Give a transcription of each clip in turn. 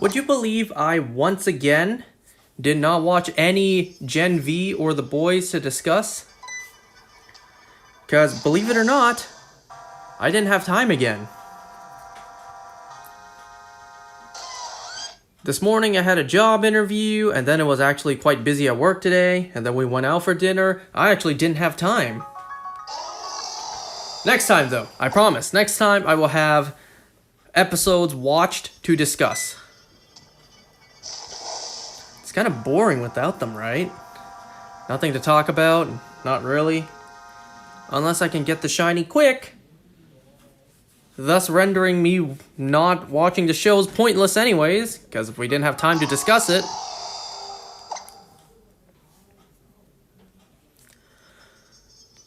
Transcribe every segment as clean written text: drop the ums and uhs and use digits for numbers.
Would you believe I once again did not watch any Gen V or The Boys to discuss? Because, believe it or not, I didn't have time again. This morning I had a job interview, and then it was actually quite busy at work today, and then we went out for dinner. I actually didn't have time. Next time though, I promise, next time I will have episodes watched to discuss. It's kind of boring without them, right? Nothing to talk about, not really. Unless I can get the shiny quick. Thus rendering me not watching the shows pointless anyways, because if we didn't have time to discuss it.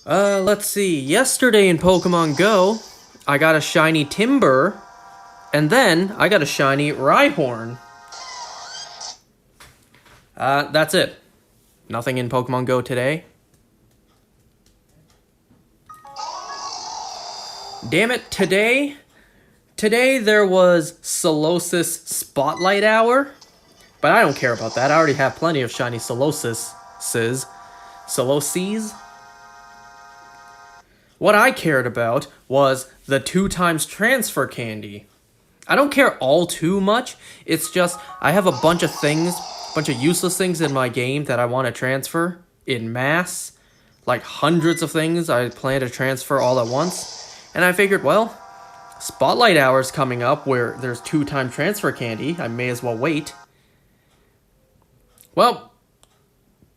Let's see. Yesterday in Pokemon Go, I got a shiny Timber, and then I got a shiny Rhyhorn. That's it. Nothing in Pokemon Go today. Damn it, today there was Solosis Spotlight Hour, but I don't care about that. I already have plenty of shiny Soloses. What I cared about was the 2x transfer candy. I don't care all too much. It's just I have a bunch of things, a bunch of useless things in my game that I want to transfer in mass. Like hundreds of things I plan to transfer all at once. And I figured, well, Spotlight Hour's coming up where there's 2x transfer candy. I may as well wait. Well,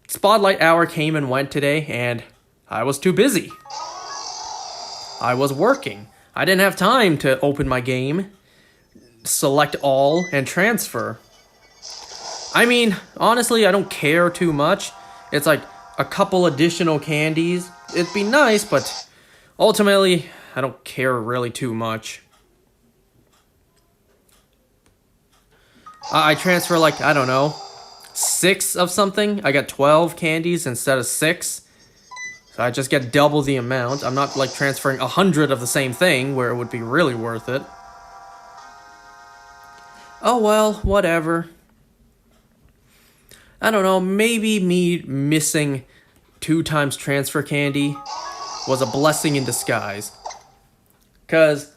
Spotlight Hour came and went today, and I was too busy. I was working. I didn't have time to open my game, select all, and transfer. I mean, honestly, I don't care too much. It's like a couple additional candies. It'd be nice, but ultimately, I don't care really too much. I transfer like, I don't know, 6 of something. I got 12 candies instead of 6. So I just get double the amount. I'm not like transferring 100 of the same thing where it would be really worth it. Oh well, whatever. I don't know, maybe me missing 2x transfer candy was a blessing in disguise. Because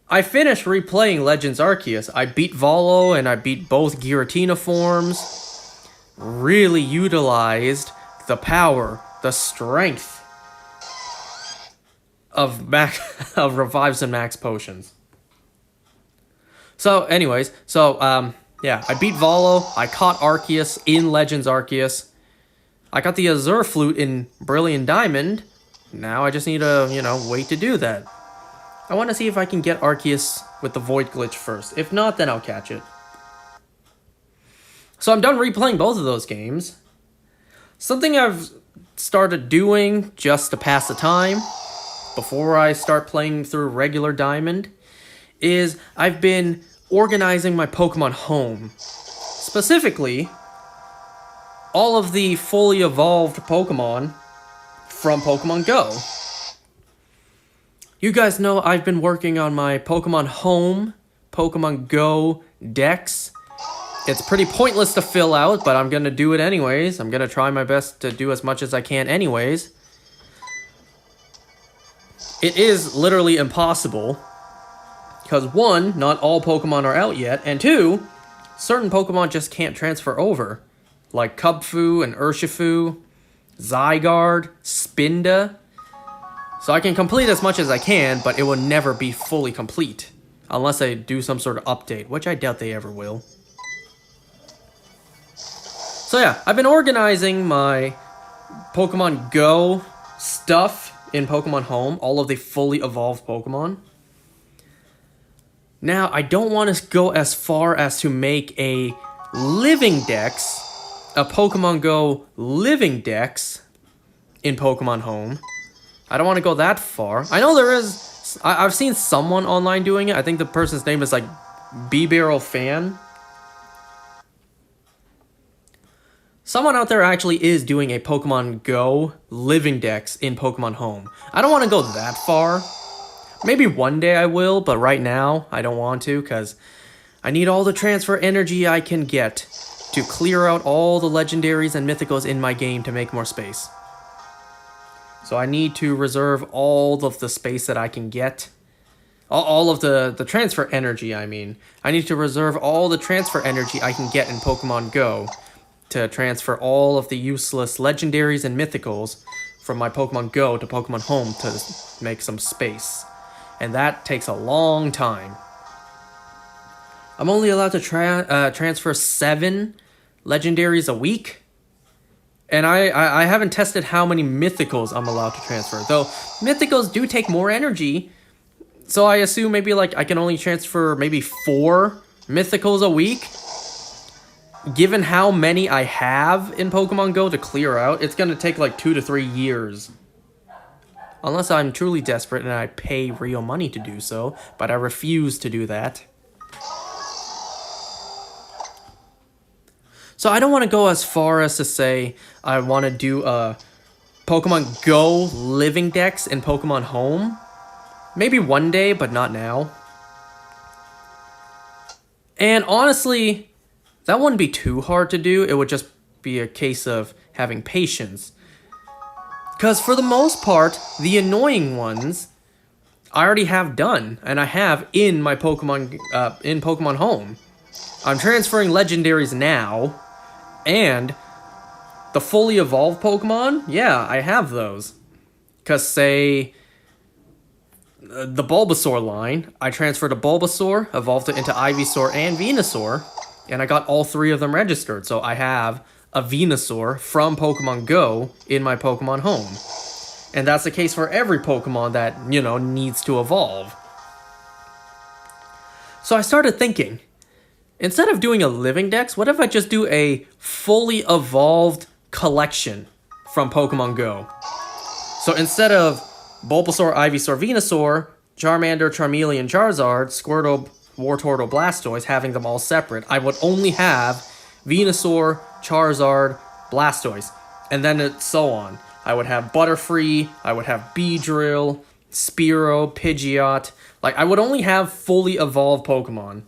I finished replaying Legends Arceus. I beat Volo and I beat both Giratina forms. Really utilized the power, the strength of revives and max potions. So anyways, yeah, I beat Volo. I caught Arceus in Legends Arceus. I got the Azure Flute in Brilliant Diamond. Now I just need to, wait to do that. I want to see if I can get Arceus with the Void Glitch first. If not, then I'll catch it. So I'm done replaying both of those games. Something I've started doing just to pass the time, before I start playing through regular Diamond, is I've been organizing my Pokemon home. Specifically, all of the fully evolved Pokemon from Pokemon Go. You guys know I've been working on my Pokemon Home, Pokemon Go decks. It's pretty pointless to fill out, but I'm going to do it anyways. I'm going to try my best to do as much as I can anyways. It is literally impossible. Because 1, not all Pokemon are out yet, and 2, certain Pokemon just can't transfer over. Like Kubfu and Urshifu, Zygarde, Spinda. So I can complete as much as I can, but it will never be fully complete. Unless they do some sort of update, which I doubt they ever will. So yeah, I've been organizing my Pokemon Go stuff in Pokemon Home. All of the fully evolved Pokemon. Now, I don't want to go as far as to make a living dex, a Pokemon Go living dex in Pokemon Home. I don't want to go that far. I know there is... I've seen someone online doing it. I think the person's name is like B-Barrel Fan. Someone out there actually is doing a Pokemon Go living dex in Pokemon Home. I don't want to go that far. Maybe one day I will, but right now I don't want to because I need all the transfer energy I can get to clear out all the legendaries and mythicals in my game to make more space. So I need to reserve all of the space that I can get. All of the transfer energy, I mean. I need to reserve all the transfer energy I can get in Pokemon Go to transfer all of the useless legendaries and mythicals from my Pokemon Go to Pokemon Home to make some space. And that takes a long time. I'm only allowed to transfer 7 legendaries a week. And I haven't tested how many mythicals I'm allowed to transfer. Though mythicals do take more energy. So I assume maybe like I can only transfer maybe 4 mythicals a week. Given how many I have in Pokemon Go to clear out, it's going to take like 2 to 3 years. Unless I'm truly desperate and I pay real money to do so. But I refuse to do that. So I don't want to go as far as to say I want to do a Pokemon Go living dex in Pokemon Home. Maybe one day, but not now. And honestly, that wouldn't be too hard to do. It would just be a case of having patience. Because for the most part, the annoying ones I already have done. And I have in my Pokemon Home. I'm transferring legendaries now. And the fully evolved Pokemon, yeah, I have those. Because, say, the Bulbasaur line, I transferred a Bulbasaur, evolved it into Ivysaur and Venusaur, and I got all 3 of them registered. So I have a Venusaur from Pokemon Go in my Pokemon Home. And that's the case for every Pokemon that, you know, needs to evolve. So I started thinking, instead of doing a living dex, what if I just do a fully evolved collection from Pokemon Go? So instead of Bulbasaur, Ivysaur, Venusaur, Charmander, Charmeleon, Charizard, Squirtle, Wartortle, Blastoise, having them all separate, I would only have Venusaur, Charizard, Blastoise, and then so on. I would have Butterfree, I would have Beedrill, Spearow, Pidgeot. Like, I would only have fully evolved Pokemon.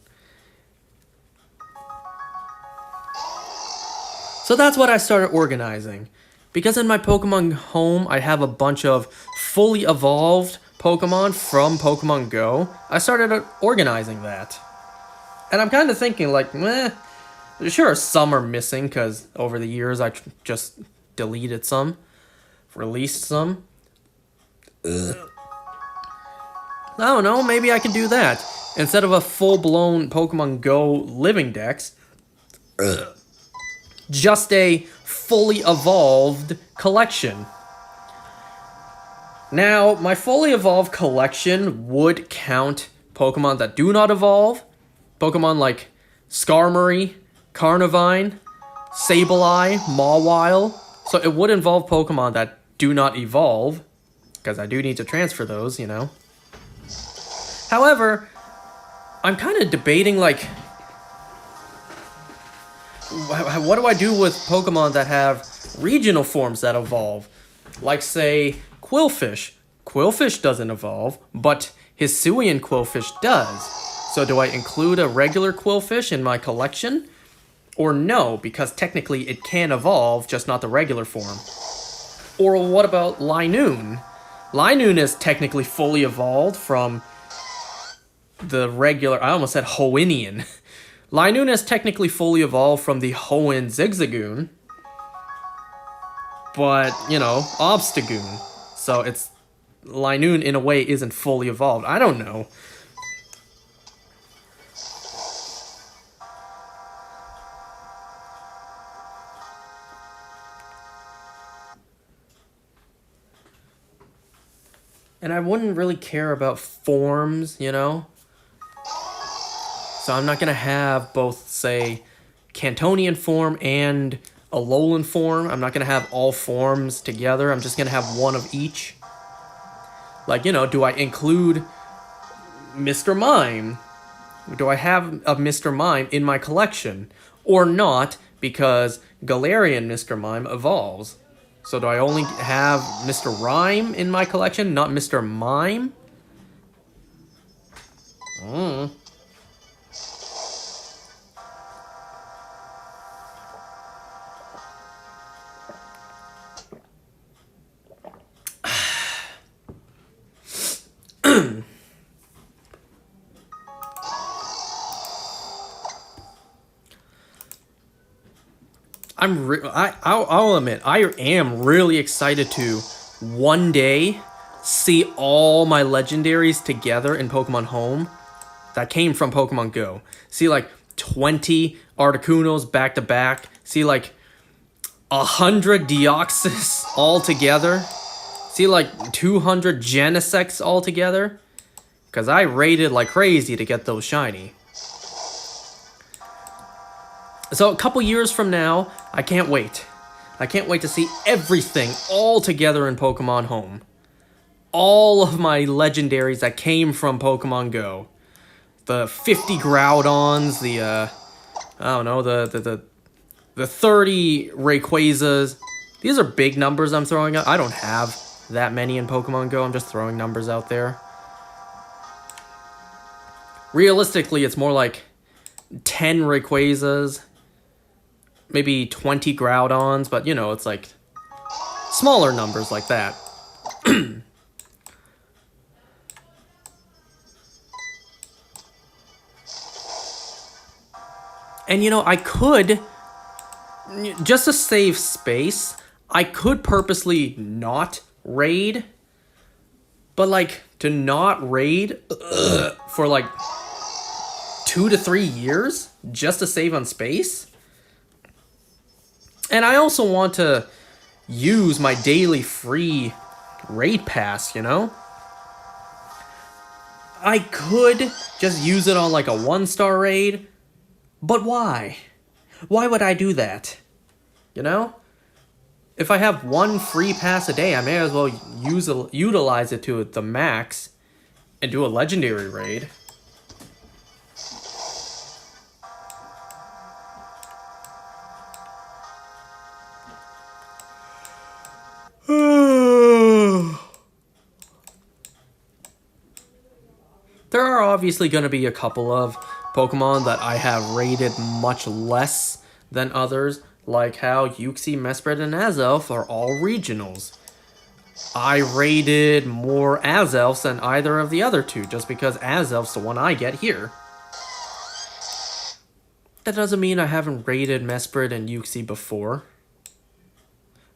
So that's what I started organizing. Because in my Pokemon Home, I have a bunch of fully evolved Pokemon from Pokemon Go. I started organizing that. And I'm kind of thinking like, sure, some are missing because over the years I just deleted some, released some. I don't know, maybe I can do that. Instead of a full-blown Pokemon Go living dex, just a fully evolved collection. Now, my fully evolved collection would count Pokemon that do not evolve. Pokemon like Skarmory, Carnivine, Sableye, Mawile. So it would involve Pokemon that do not evolve, because I do need to transfer those, you know. However, I'm kind of debating, like, what do I do with Pokemon that have regional forms that evolve? Like, say, Quillfish. Quillfish doesn't evolve, but Hisuian Quillfish does. So do I include a regular Quillfish in my collection? Or no, because technically it can evolve, just not the regular form. Or what about Linoone? Linoone is technically fully evolved from the regular... I almost said Hoennian. Linoone is technically fully evolved from the Hoenn Zigzagoon. But, you know, Obstagoon. So it's... Linoone, in a way, isn't fully evolved. I don't know. And I wouldn't really care about forms, you know? So I'm not going to have both, say, Cantonian form and Alolan form. I'm not going to have all forms together. I'm just going to have one of each. Like, you know, do I include Mr. Mime? Do I have a Mr. Mime in my collection? Or not, because Galarian Mr. Mime evolves. So do I only have Mr. Rhyme in my collection, not Mr. Mime? I'll admit, I am really excited to one day see all my legendaries together in Pokemon Home that came from Pokemon Go. See like 20 Articunos back to back. See like 100 Deoxys all together. See like 200 Genesects all together. Because I raided like crazy to get those shiny. So a couple years from now, I can't wait. I can't wait to see everything all together in Pokemon Home. All of my legendaries that came from Pokemon Go. The 50 Groudons, the I don't know, the 30 Rayquazas. These are big numbers I'm throwing out. I don't have that many in Pokemon Go. I'm just throwing numbers out there. Realistically, it's more like 10 Rayquazas, maybe 20 Groudons, but you know, it's like smaller numbers like that. And you know, I could, just to save space, I could purposely not raid, but like to not raid for like 2 to 3 years just to save on space. And I also want to use my daily free raid pass, you know? I could just use it on like a 1-star raid, but why? Why would I do that? You know? If I have one free pass a day, I may as well utilize it to the max and do a legendary raid. There are obviously going to be a couple of Pokemon that I have rated much less than others, like how Uxie, Mesprit, and Azelf are all regionals. I rated more Azelfs than either of the other two, just because Azelf's the one I get here. That doesn't mean I haven't rated Mesprit and Uxie before.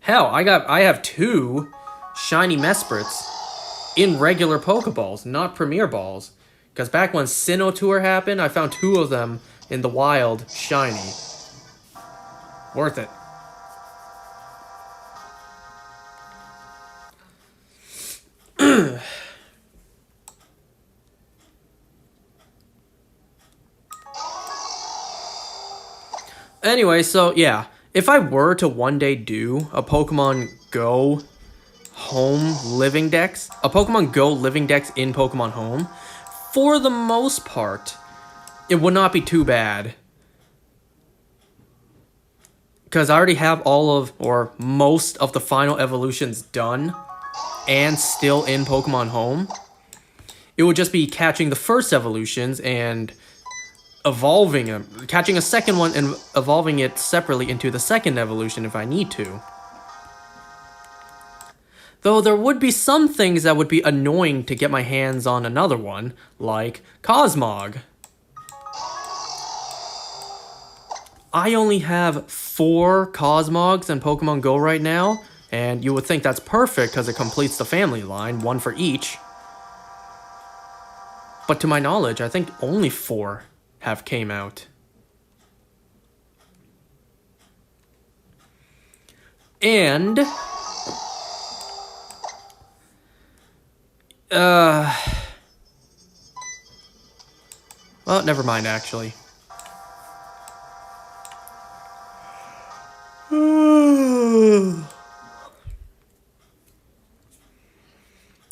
Hell, I have 2 shiny Mesprits in regular Pokeballs, not Premier Balls. Because back when Sinnoh Tour happened, I found 2 of them in the wild shiny. Worth it. Anyway, so yeah, if I were to one day do a Pokemon Go Home Living Dex, a Pokemon Go Living Dex in Pokemon Home, for the most part, it would not be too bad. Because I already have all of, or most of the final evolutions done, and still in Pokemon Home. It would just be catching the first evolutions and evolving them, catching a second one and evolving it separately into the second evolution if I need to. Though there would be some things that would be annoying to get my hands on another one, like Cosmog. I only have 4 Cosmogs in Pokemon Go right now, and you would think that's perfect because it completes the family line, 1 for each. But to my knowledge, I think only 4 have came out. And well, never mind, actually.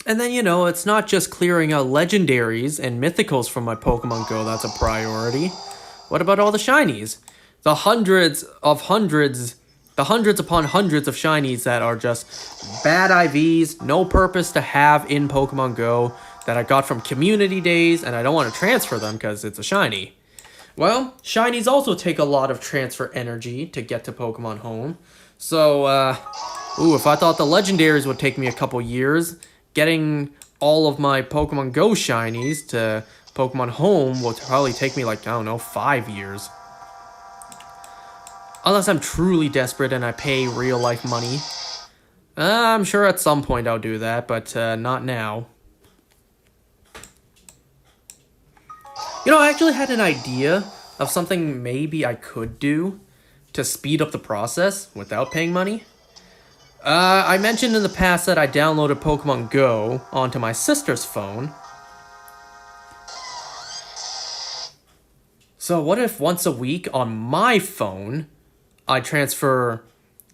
And then, you know, it's not just clearing out legendaries and mythicals from my Pokemon Go that's a priority. What about all the shinies? The hundreds upon hundreds of shinies that are just bad IVs, no purpose to have in Pokemon Go, that I got from community days, and I don't want to transfer them because it's a shiny. Well, shinies also take a lot of transfer energy to get to Pokemon Home. So, if I thought the legendaries would take me a couple years, getting all of my Pokemon Go shinies to Pokemon Home will probably take me like, I don't know, 5 years. Unless I'm truly desperate and I pay real life money. I'm sure at some point I'll do that, but not now. You know, I actually had an idea of something maybe I could do to speed up the process without paying money. I mentioned in the past that I downloaded Pokemon Go onto my sister's phone. So what if once a week on my phone, I transfer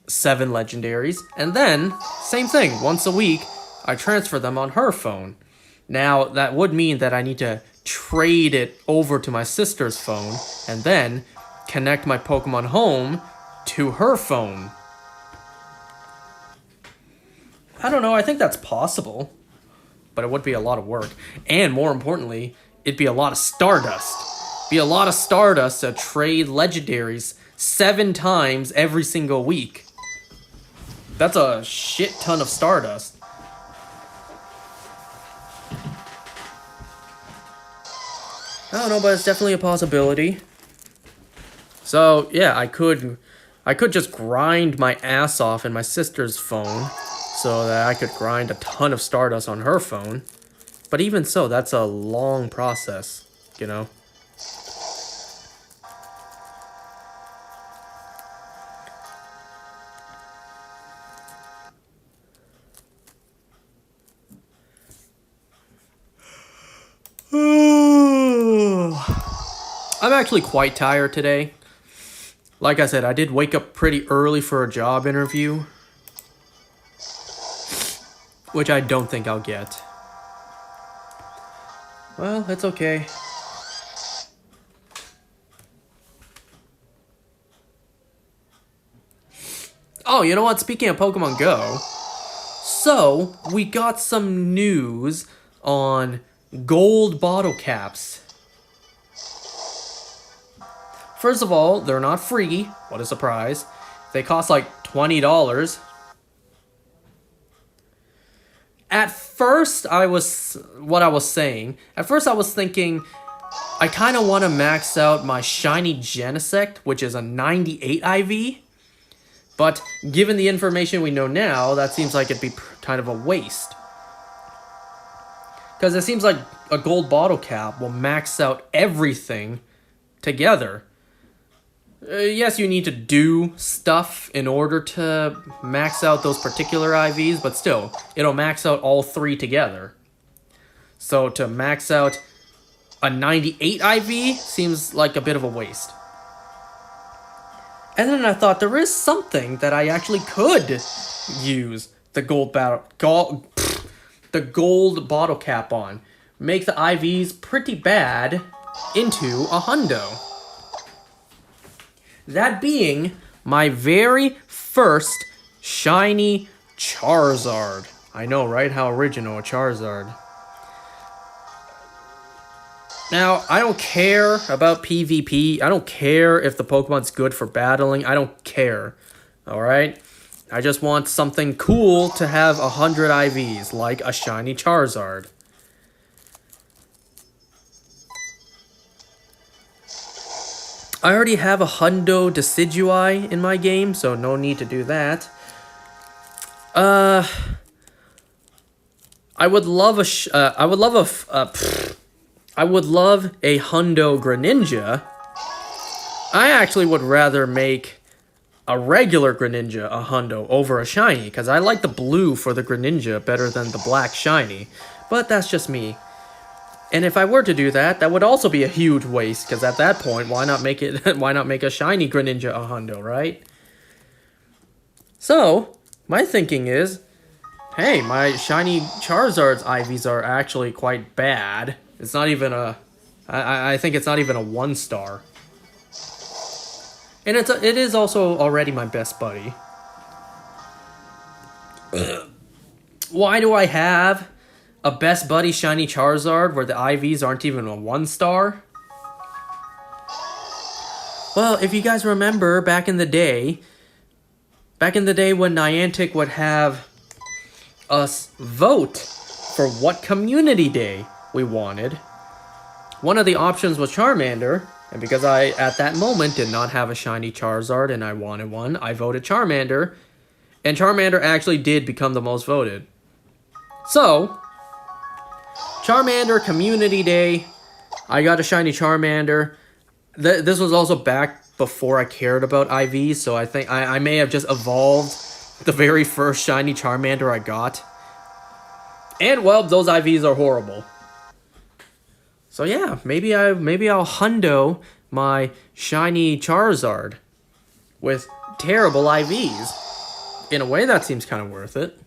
7 legendaries, and then, same thing, once a week, I transfer them on her phone. Now, that would mean that I need to trade it over to my sister's phone, and then connect my Pokemon Home to her phone. I don't know, I think that's possible. But it would be a lot of work. And more importantly, it'd be a lot of Stardust. Be a lot of Stardust to trade legendaries 7 times every single week. That's a shit ton of Stardust. I don't know, but it's definitely a possibility. So, yeah, I could just grind my ass off in my sister's phone so that I could grind a ton of Stardust on her phone. But even so, that's a long process, you know? I'm actually quite tired today. Like I said, I did wake up pretty early for a job interview, which I don't think I'll get. Well, it's okay. Oh, you know what? Speaking of Pokemon Go, so we got some news on gold bottle caps. First of all, they're not free. What a surprise. They cost like $20. At first, I was thinking, I kind of want to max out my shiny Genesect, which is a 98 IV. But given the information we know now, that seems like it'd be kind of a waste. Because it seems like a gold bottle cap will max out everything together. Yes, you need to do stuff in order to max out those particular IVs, but still, it'll max out all 3 together. So to max out a 98 IV seems like a bit of a waste. And then I thought there is something that I actually could use the gold bottle cap on. Make the IVs pretty bad into a hundo. That being my very first shiny Charizard. I know, right? How original, a Charizard. Now, I don't care about PvP. I don't care if the Pokemon's good for battling. I don't care. Alright? I just want something cool to have 100 IVs, like a shiny Charizard. I already have a Hundo Decidueye in my game, so no need to do that. I would love a Hundo Greninja. I actually would rather make a regular Greninja a Hundo over a shiny, because I like the blue for the Greninja better than the black shiny. But that's just me. And if I were to do that, that would also be a huge waste, because at that point, why not make a shiny Greninja a Hundo, right? So, my thinking is, hey, my shiny Charizard's IVs are actually quite bad. It's not even a... I think it's not even a 1-star. And it is also already my best buddy. Why do I have a best buddy shiny Charizard where the IVs aren't even a 1-star? Well, if you guys remember back in the day when Niantic would have us vote for what community day we wanted. One of the options was Charmander, and because I, at that moment, did not have a shiny Charizard and I wanted one, I voted Charmander, and Charmander actually did become the most voted. So, Charmander Community Day, I got a shiny Charmander. This was also back before I cared about IVs, so I think I may have just evolved the very first shiny Charmander I got. And, well, those IVs are horrible. So yeah, maybe I'll hundo my shiny Charizard with terrible IVs. In a way, that seems kind of worth it.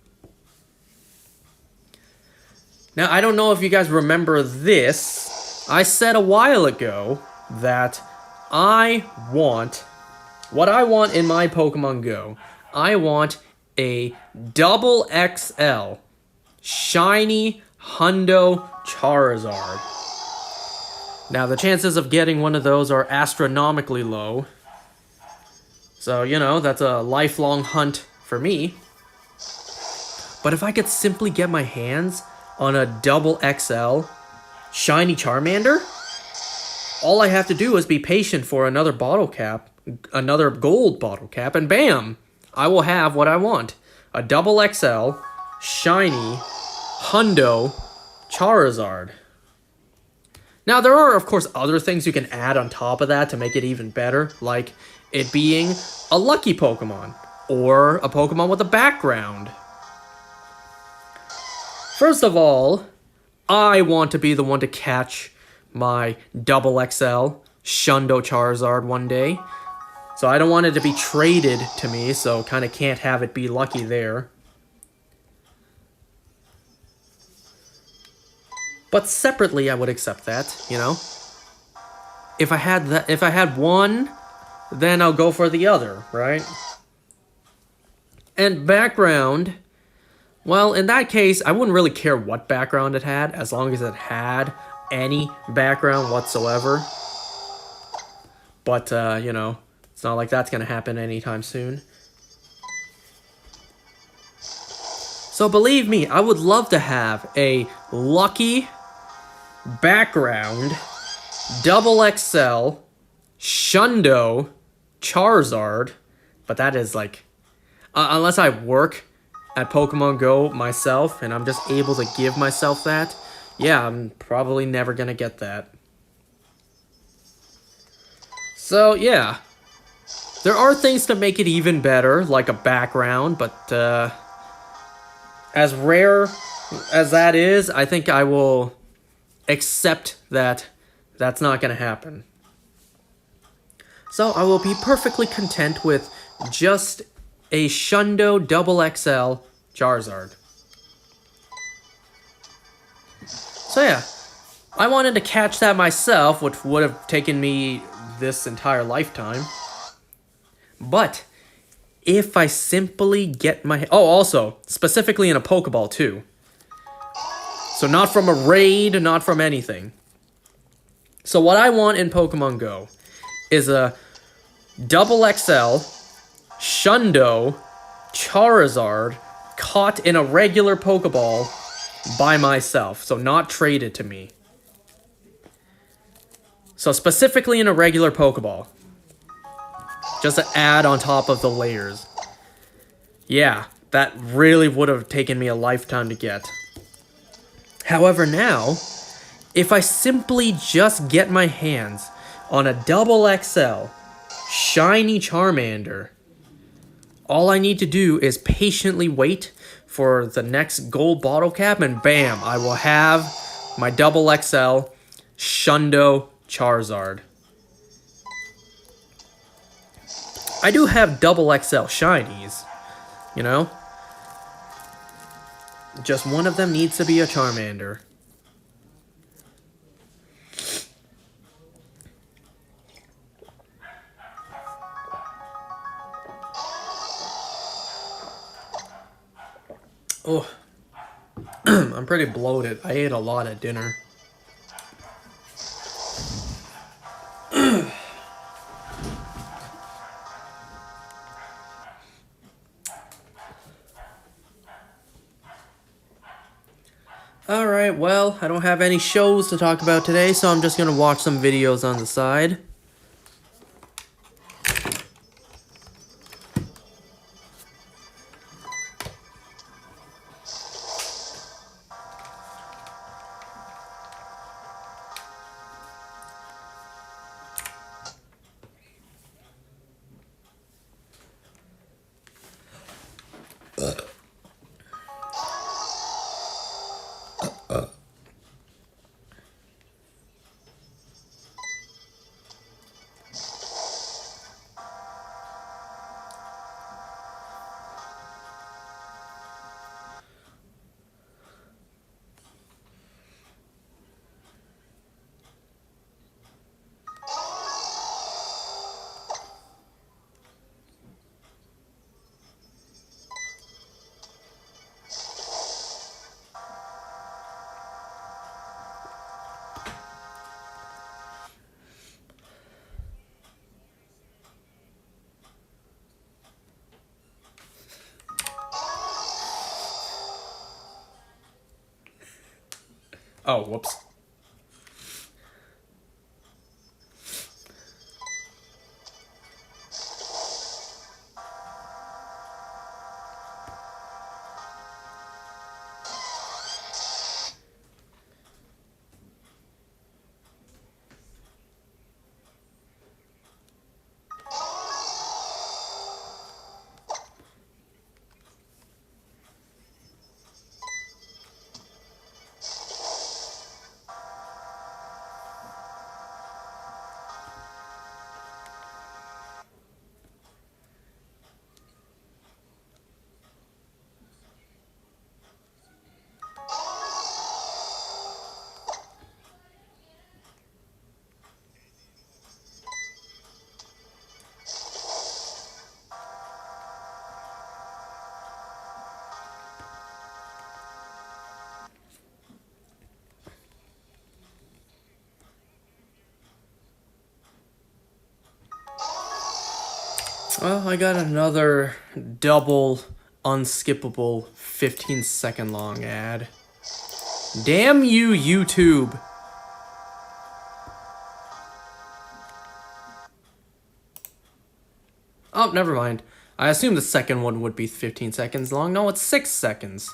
Now, I don't know if you guys remember this. I said a while ago that what I want in my Pokemon Go, I want a double XL shiny hundo Charizard. Now, the chances of getting one of those are astronomically low. So, you know, that's a lifelong hunt for me. But if I could simply get my hands on a double XL shiny Charmander, all I have to do is be patient for another bottle cap, another gold bottle cap, and bam! I will have what I want. A double XL shiny hundo Charizard. Now, there are, of course, other things you can add on top of that to make it even better, like it being a lucky Pokemon, or a Pokemon with a background. First of all, I want to be the one to catch my double XL Shundo Charizard one day. So I don't want it to be traded to me, so kind of can't have it be lucky there. But separately, I would accept that, you know? If I had one, then I'll go for the other, right? And background, well, in that case, I wouldn't really care what background it had, as long as it had any background whatsoever. But, you know, it's not like that's going to happen anytime soon. So believe me, I would love to have a lucky background double XL Shundo Charizard, but that is like, unless I work at Pokemon Go myself and I'm just able to give myself that, yeah, I'm probably never gonna get that. So yeah, there are things to make it even better, like a background, but as rare as that is, I think I will accept that that's not going to happen. So I will be perfectly content with just a Shundo double XL Charizard. So yeah, I wanted to catch that myself, which would have taken me this entire lifetime. But if I simply get my... Oh, also, specifically in a Pokeball too. So not from a raid, not from anything. So what I want in Pokemon Go is a double XL Shundo Charizard caught in a regular Pokeball by myself. So not traded to me. So specifically in a regular Pokeball. Just to add on top of the layers. Yeah, that really would have taken me a lifetime to get. However, now, if I simply just get my hands on a double XL shiny Charmander, all I need to do is patiently wait for the next gold bottle cap, and bam, I will have my double XL Shundo Charizard. I do have double XL shinies, you know? Just one of them needs to be a Charmander. Oh, I'm pretty bloated. I ate a lot at dinner. Alright, well, I don't have any shows to talk about today, so I'm just gonna watch some videos on the side. Oh, whoops. Well, I got another double unskippable 15-second long ad. Damn you, YouTube! Oh, never mind. I assume the second one would be 15 seconds long. No, it's 6 seconds.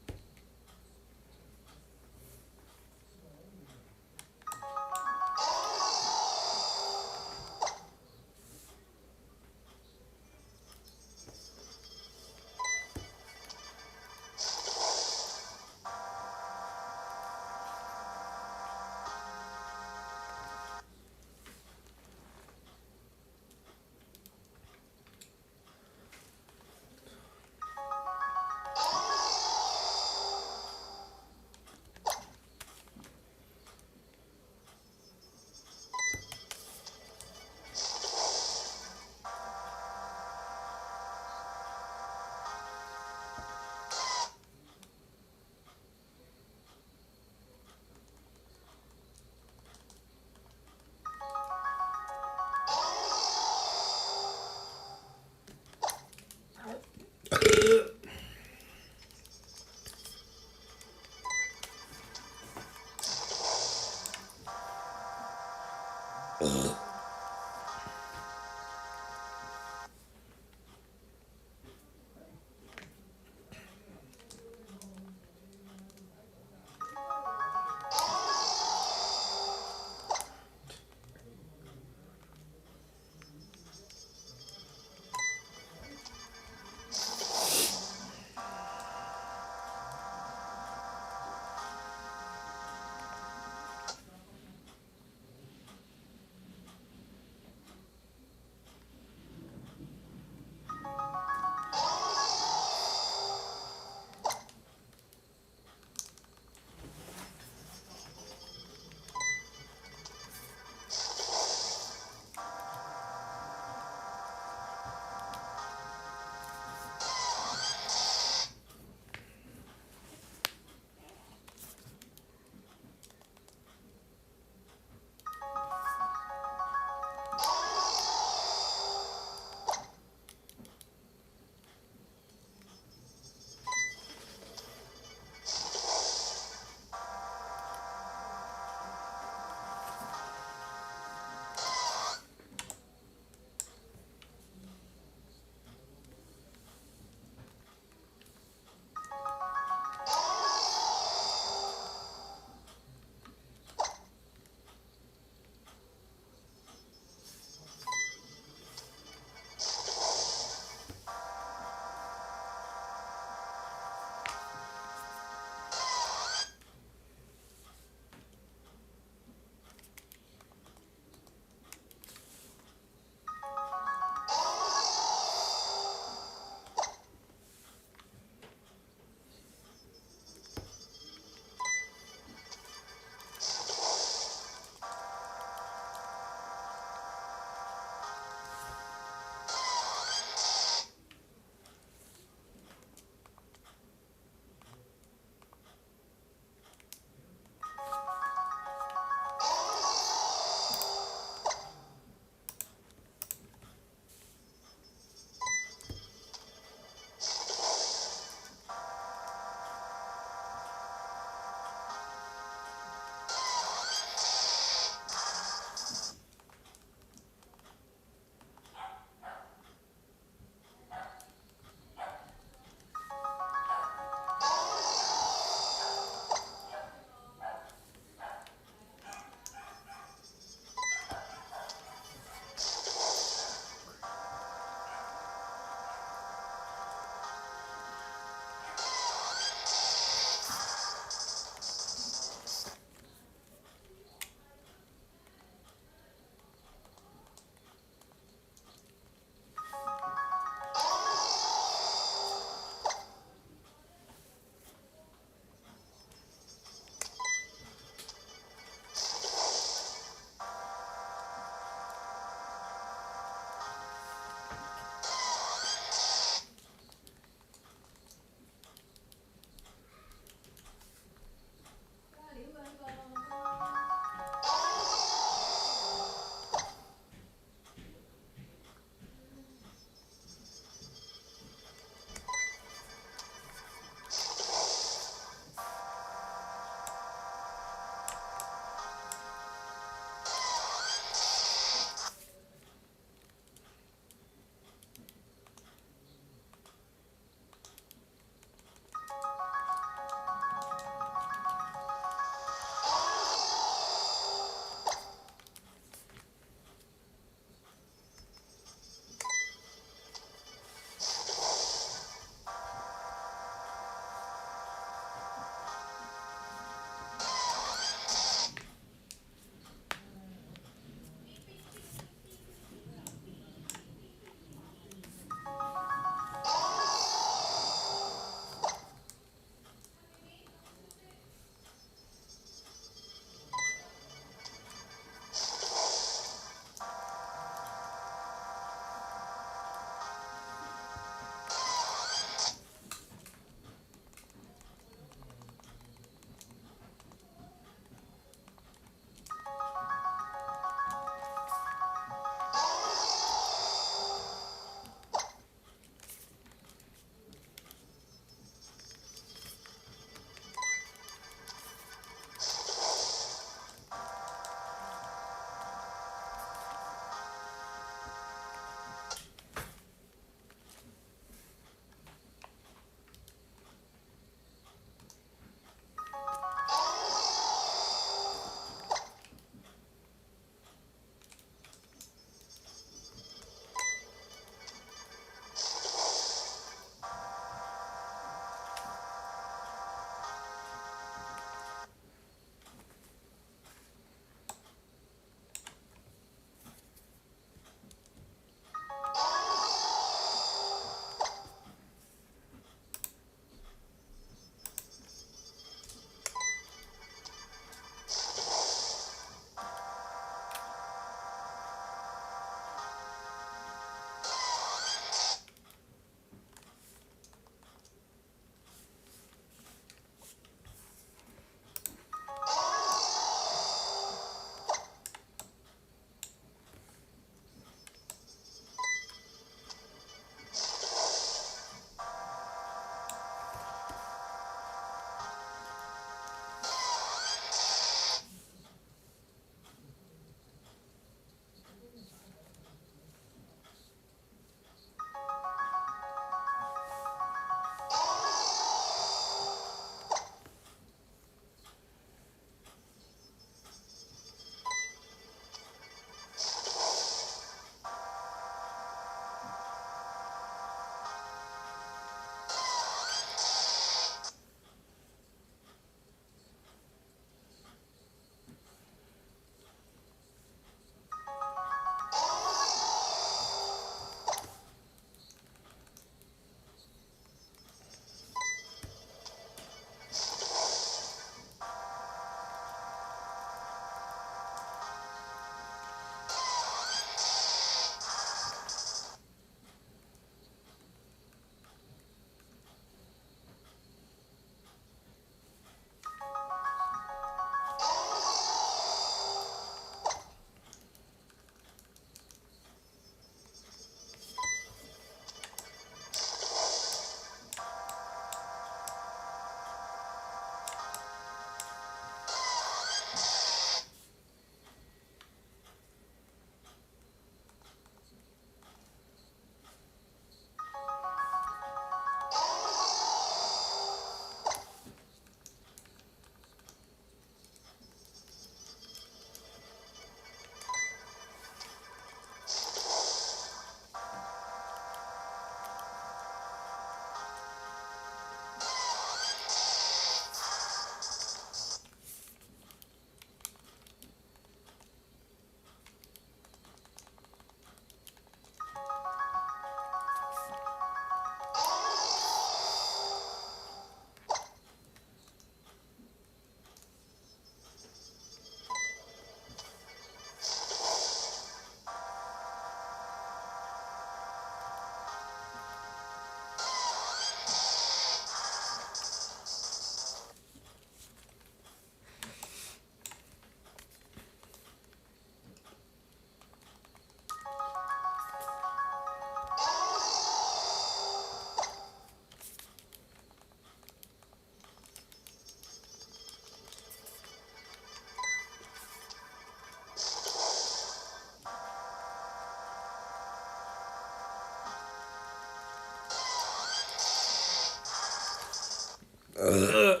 I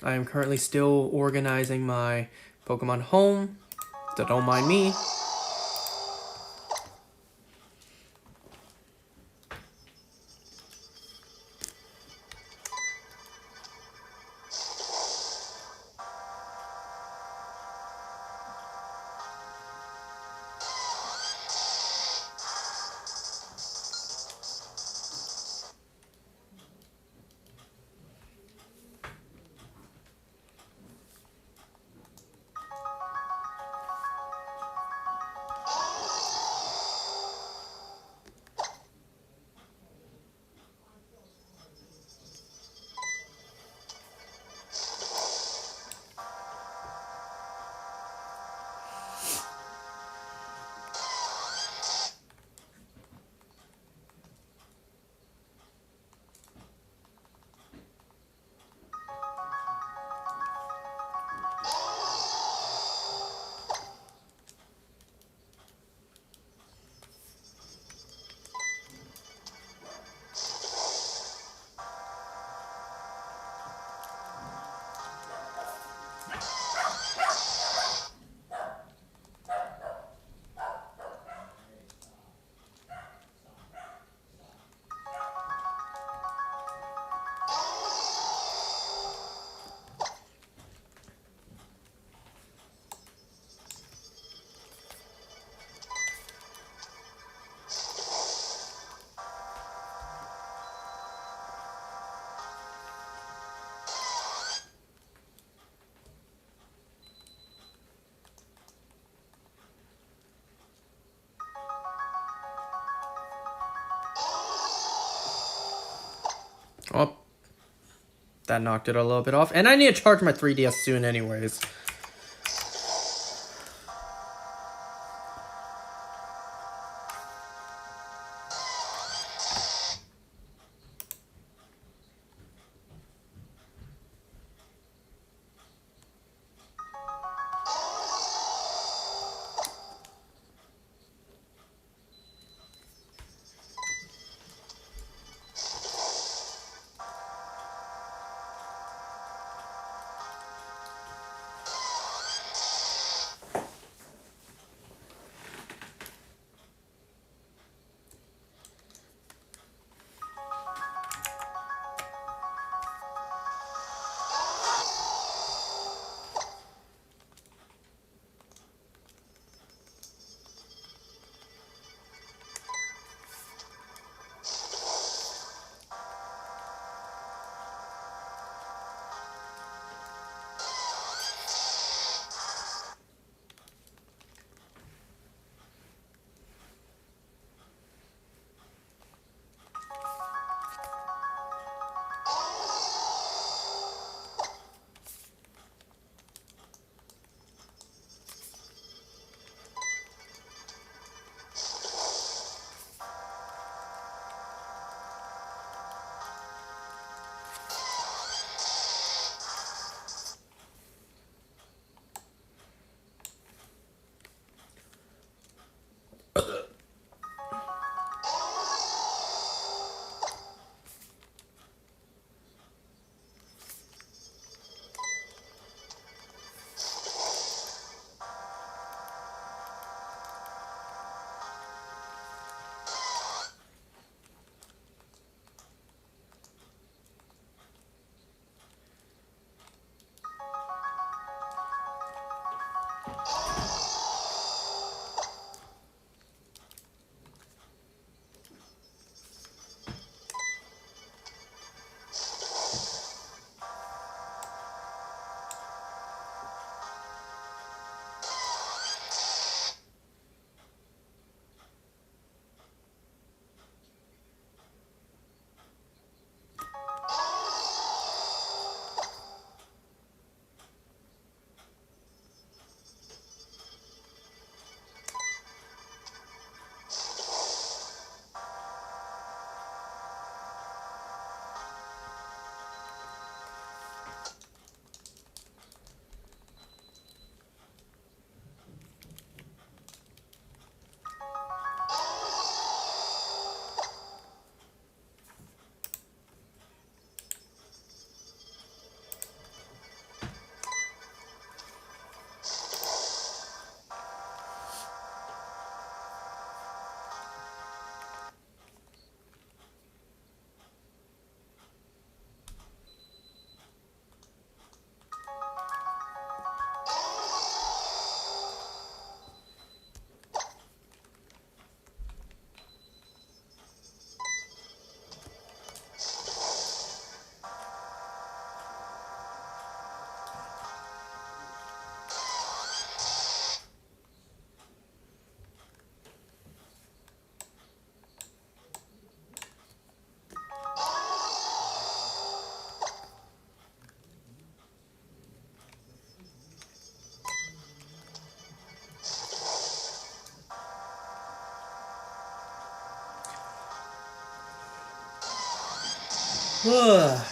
am currently still organizing my Pokemon home, so don't mind me. Oh, that knocked it a little bit off. And I need to charge my 3DS soon anyways. Ugh.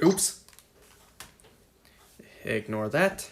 Oops. Ignore that.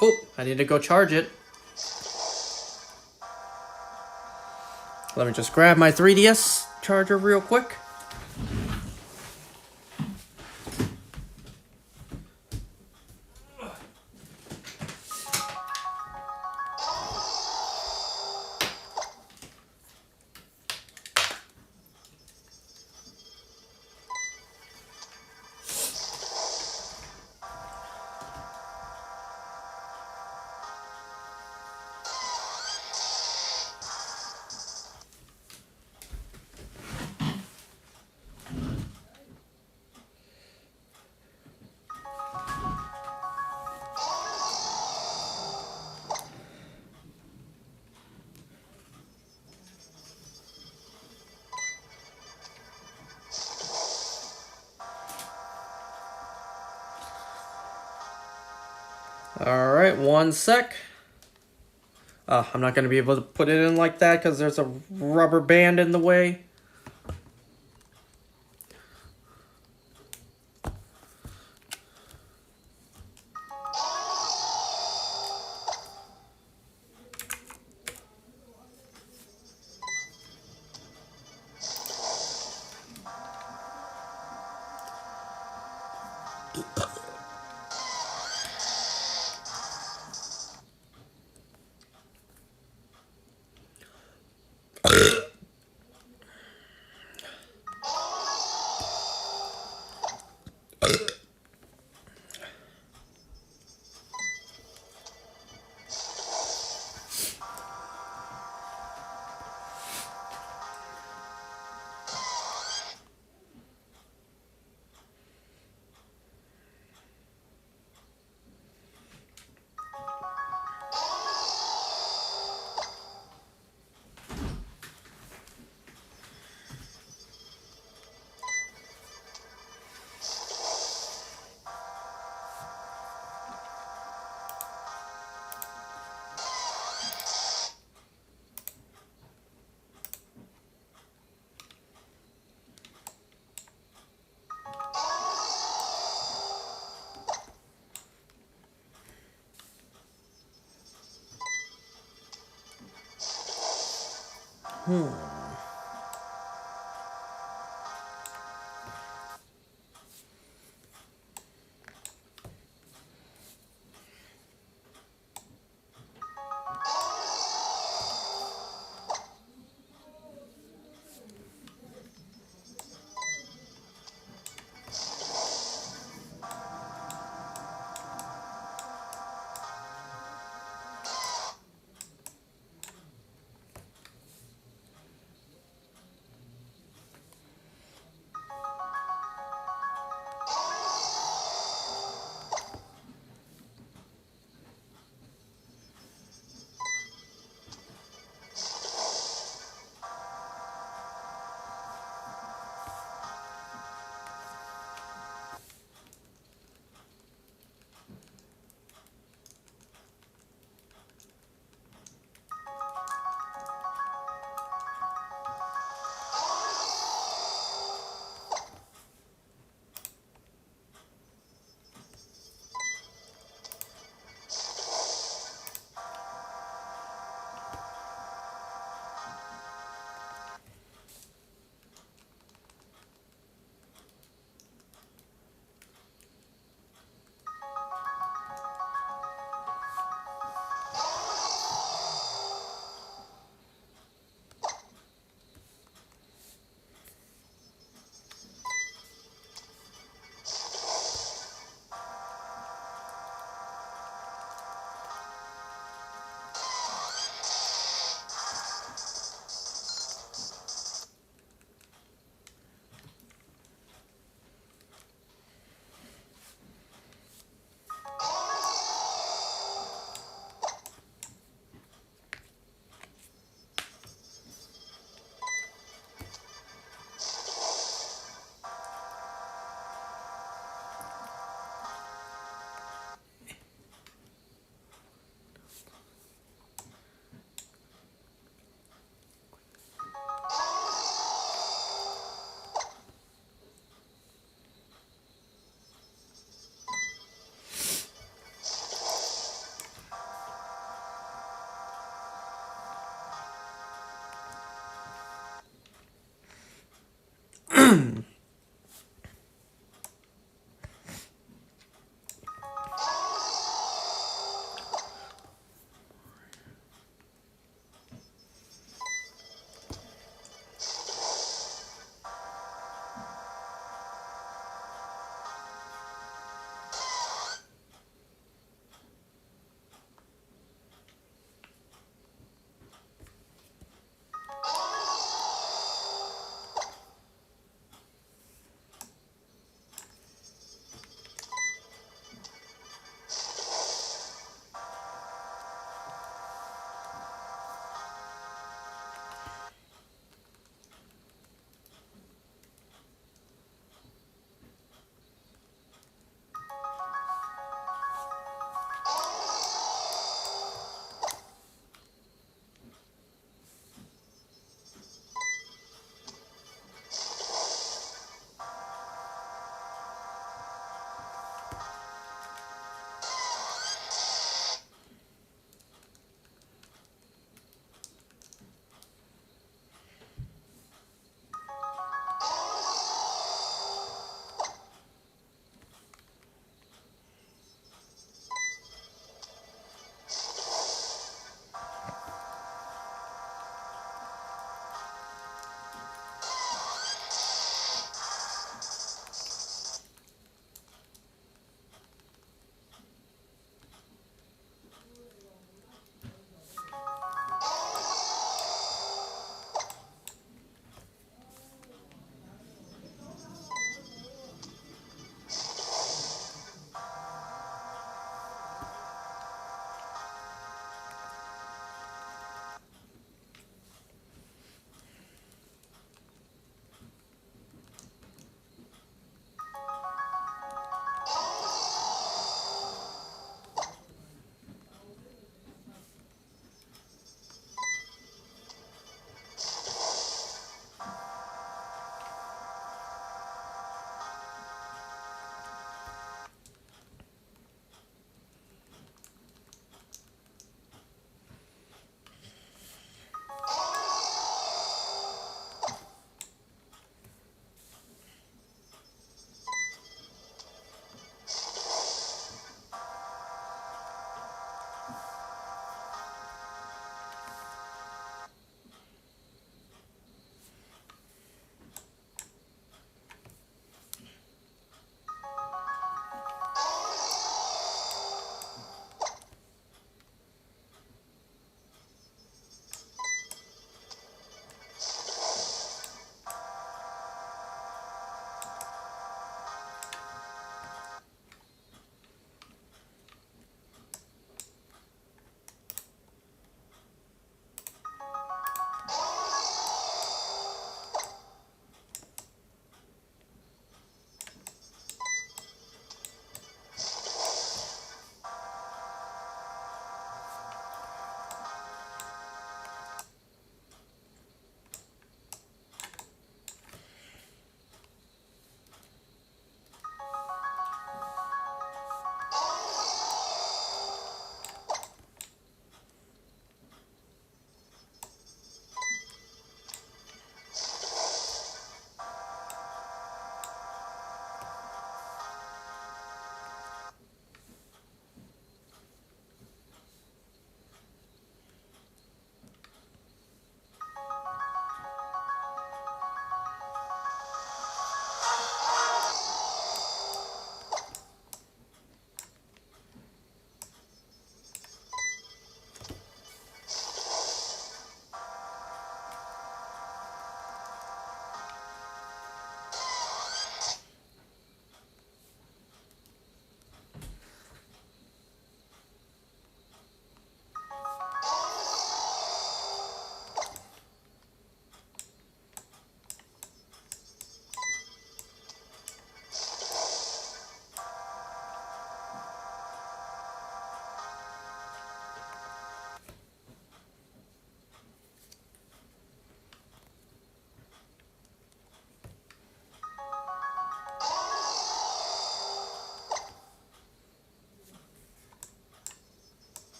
Oh, I need to go charge it. Let me just grab my 3DS charger real quick. Alright, 1 sec. I'm not going to be able to put it in like that because there's a rubber band in the way.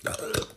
Ugh.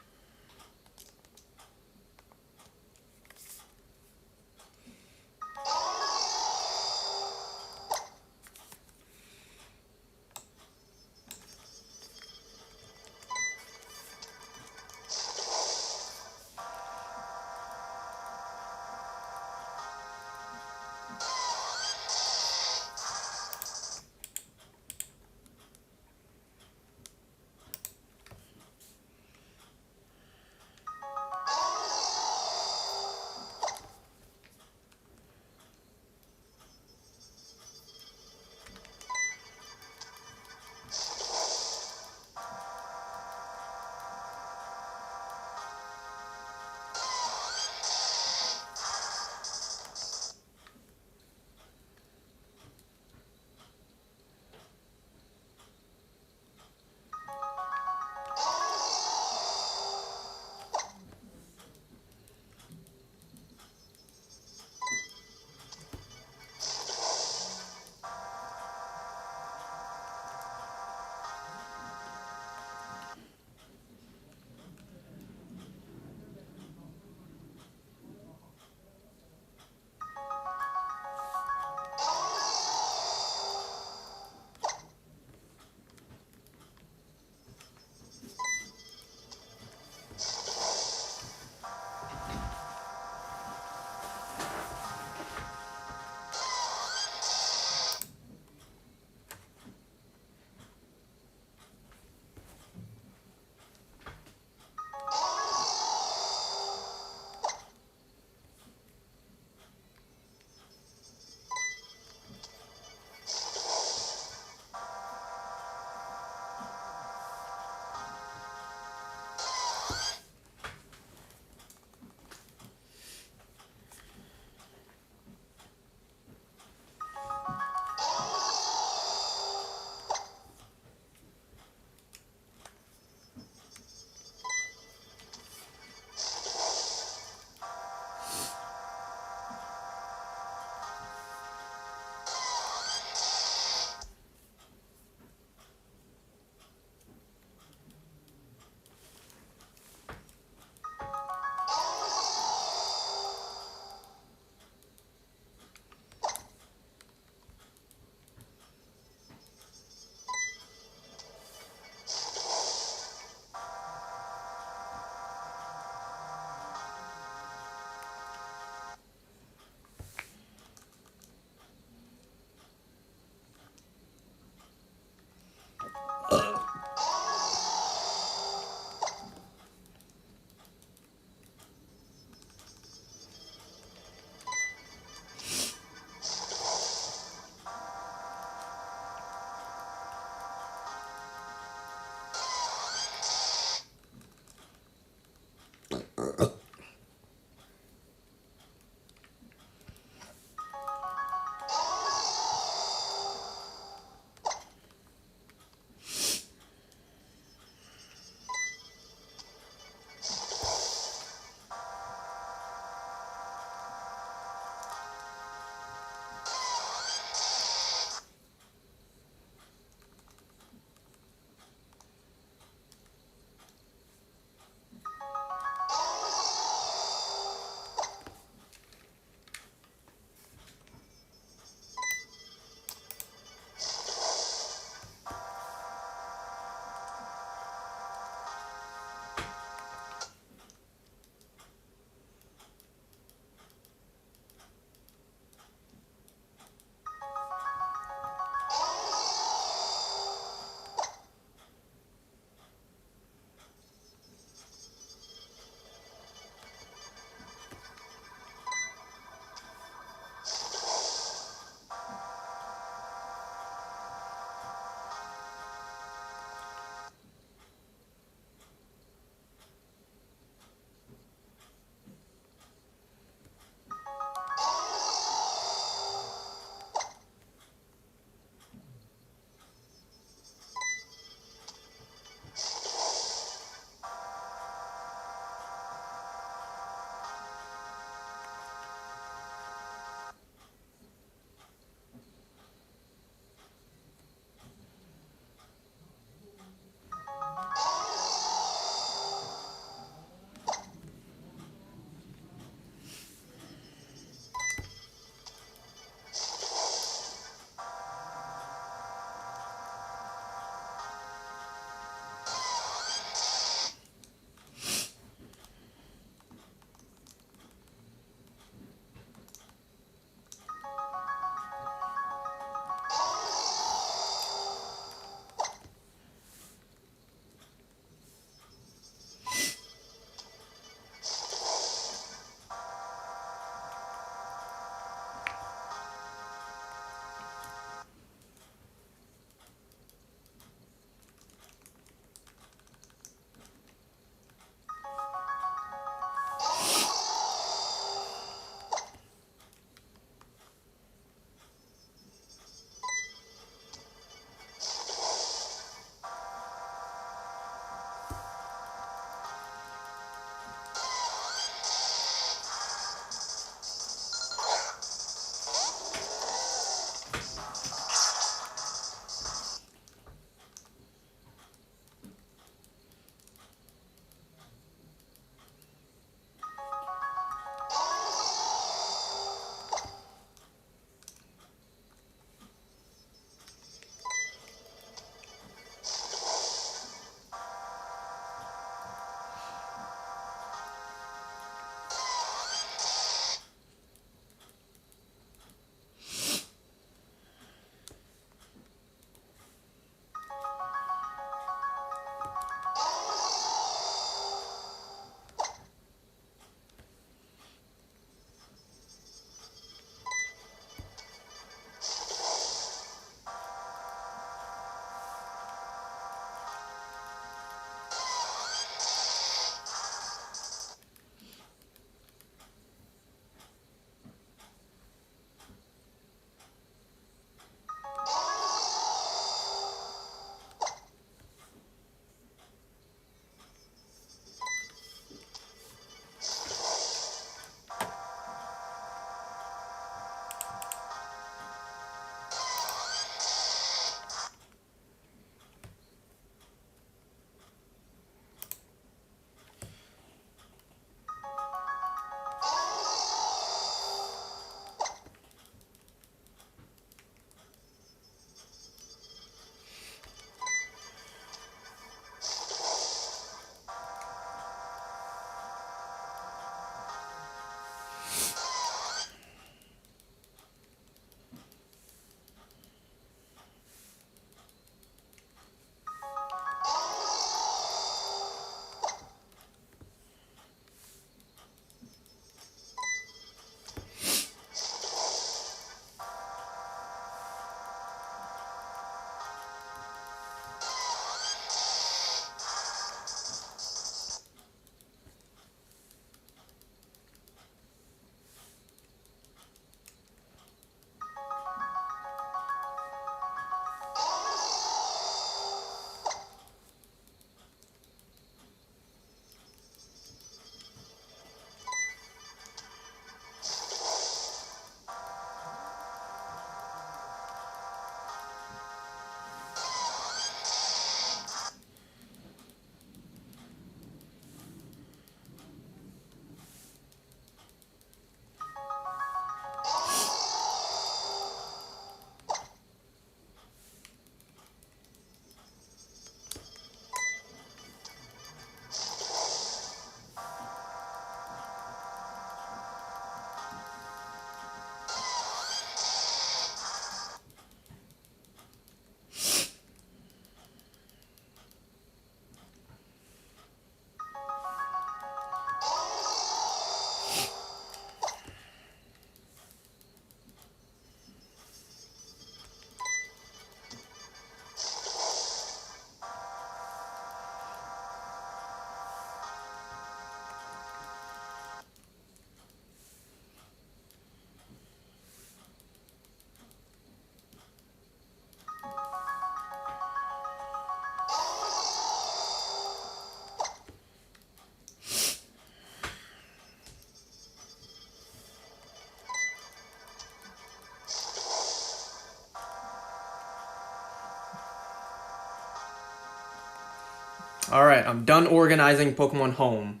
Alright, I'm done organizing Pokemon Home.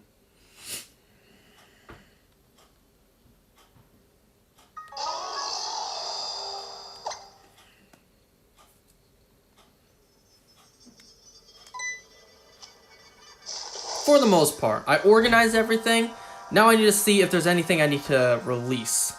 For the most part, I organized everything. Now I need to see if there's anything I need to release.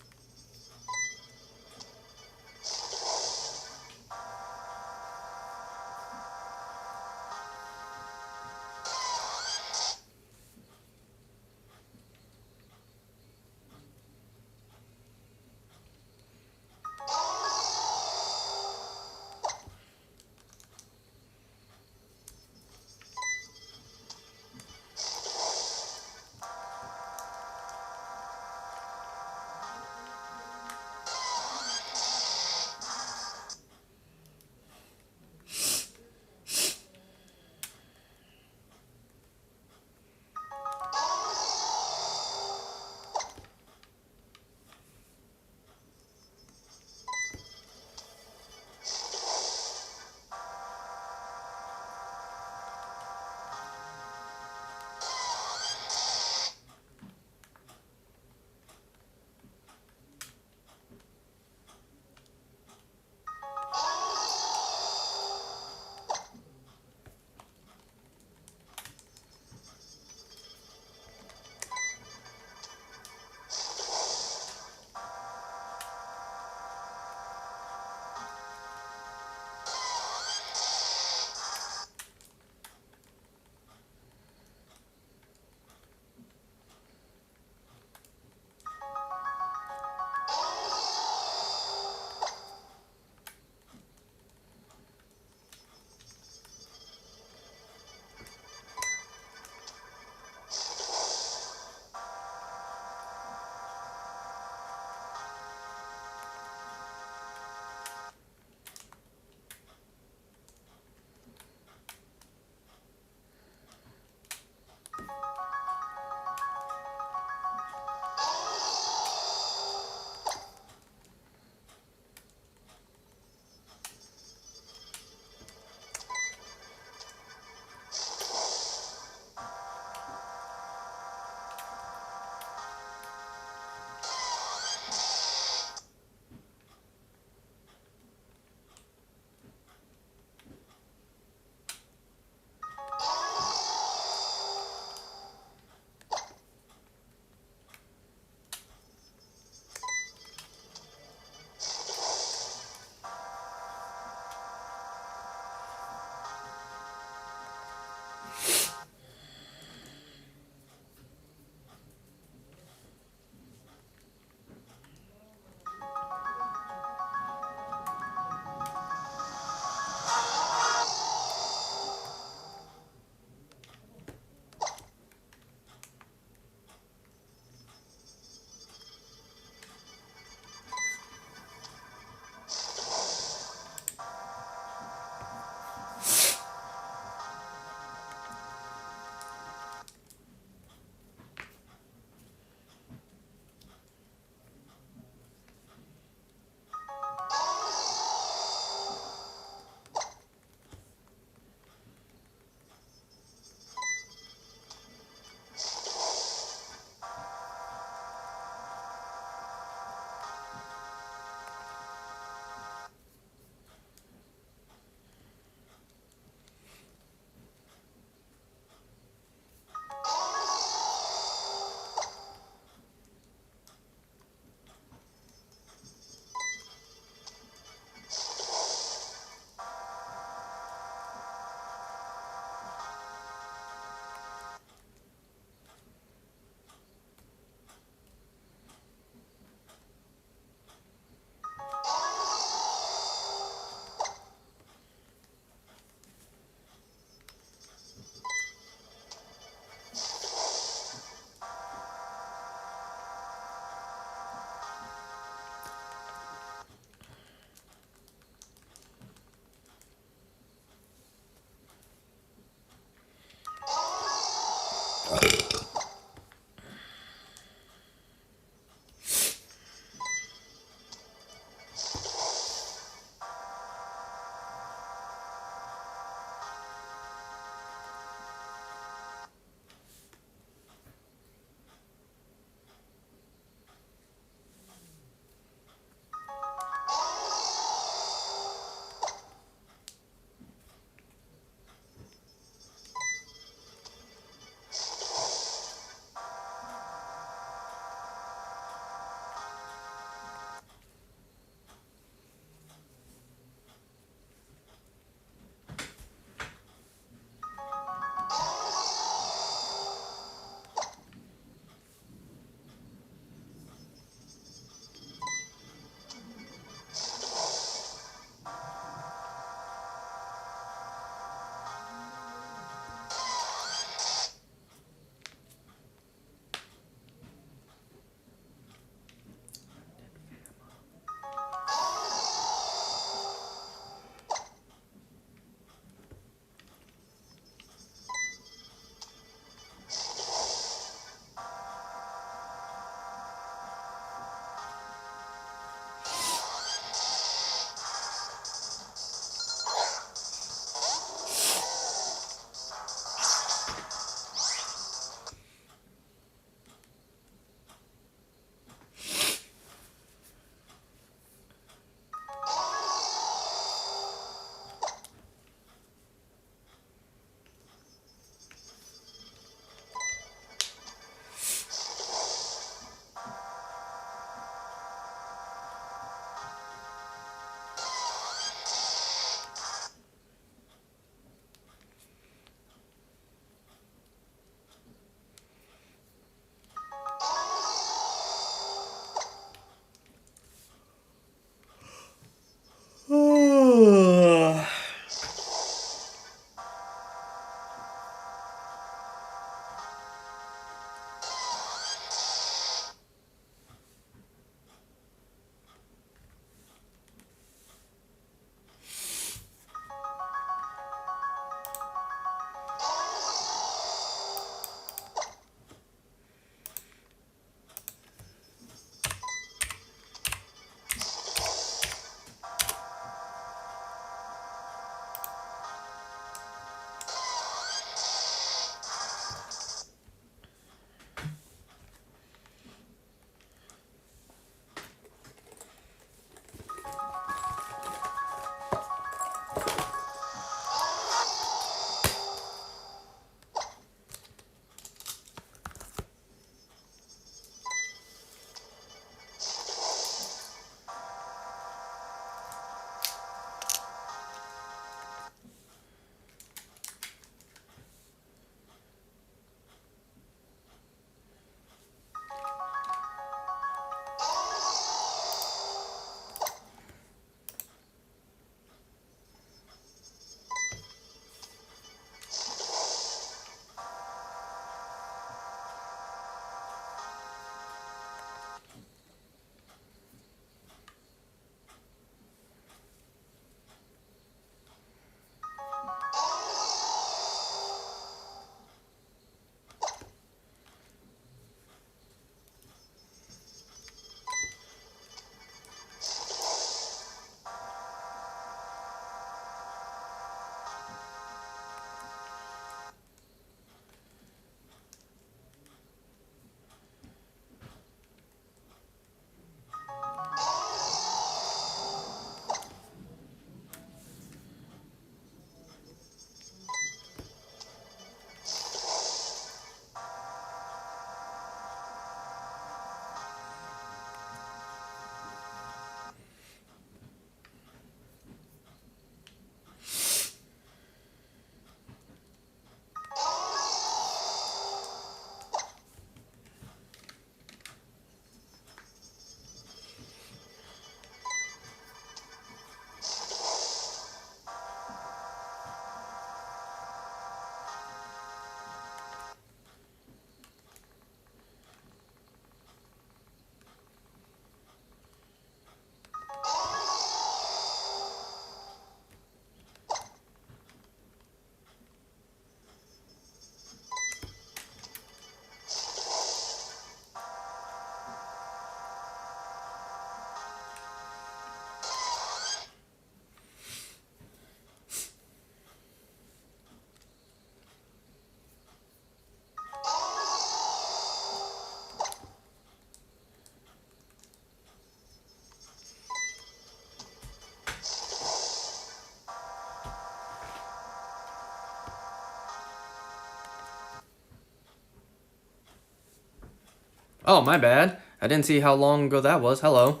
Oh, my bad. I didn't see how long ago that was. Hello.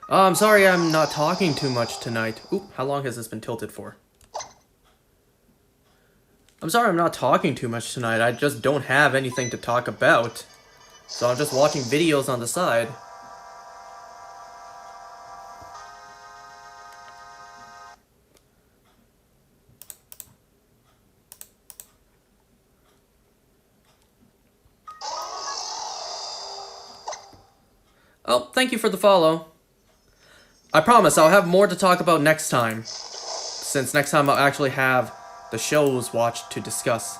I'm sorry I'm not talking too much tonight. Oop, how long has this been tilted for? I'm sorry I'm not talking too much tonight. I just don't have anything to talk about. So I'm just watching videos on the side. Oh, thank you for the follow. I promise I'll have more to talk about next time. Since next time I'll actually have the shows watched to discuss.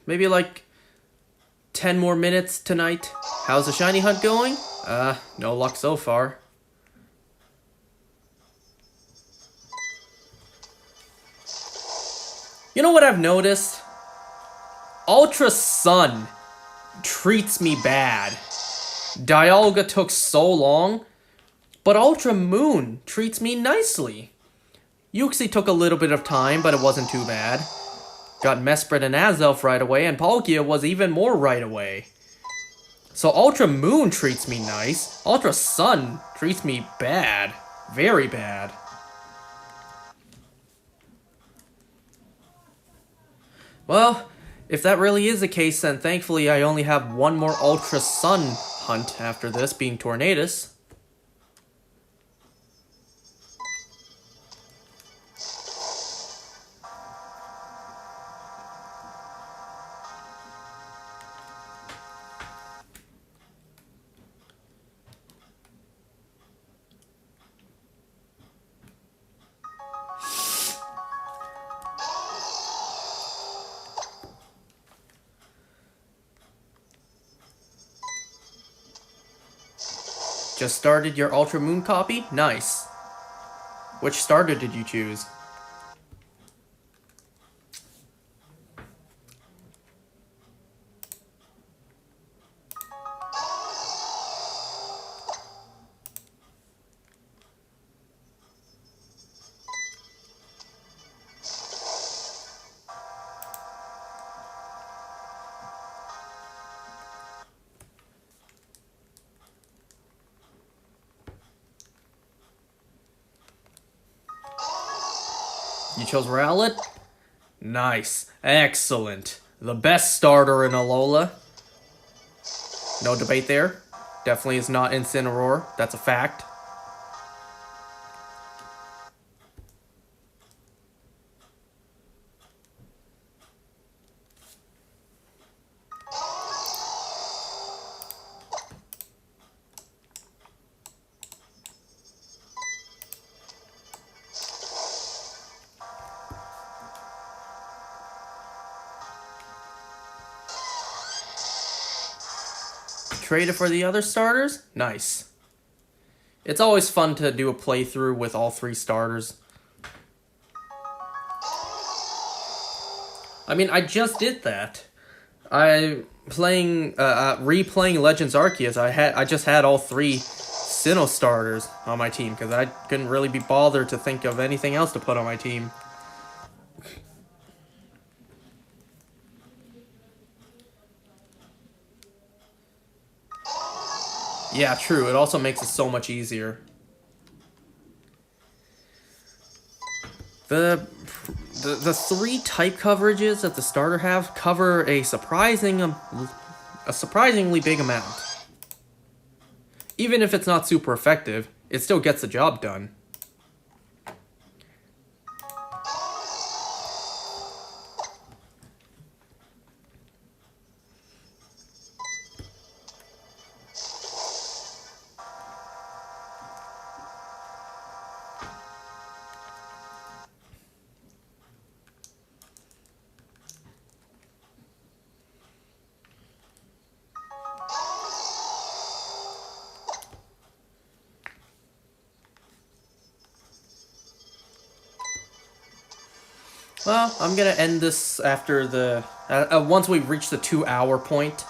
Maybe like 10 more minutes tonight. How's the shiny hunt going? No luck so far. You know what I've noticed? Ultra Sun treats me bad. Dialga took so long, but Ultra Moon treats me nicely. Uxie took a little bit of time, but it wasn't too bad. Got Mesprit and Azelf right away, and Palkia was even more right away. So Ultra Moon treats me nice. Ultra Sun treats me bad. Very bad. Well, if that really is the case, then thankfully I only have one more Ultra Sun hunt after this, being Tornadus. Just started your Ultra Moon copy? Nice. Which starter did you choose? You chose Rowlet? Nice. Excellent. The best starter in Alola. No debate there. Definitely is not Incineroar. That's a fact. Traded for the other starters? Nice. It's always fun to do a playthrough with all three starters. I mean, I just did that. Replaying Legends Arceus. I just had all three Sinnoh starters on my team because I couldn't really be bothered to think of anything else to put on my team. Yeah, true. It also makes it so much easier. The three type coverages that the starter have cover a surprisingly big amount. Even if it's not super effective, it still gets the job done. Well, I'm gonna end this after the... once we reach the 2-hour point.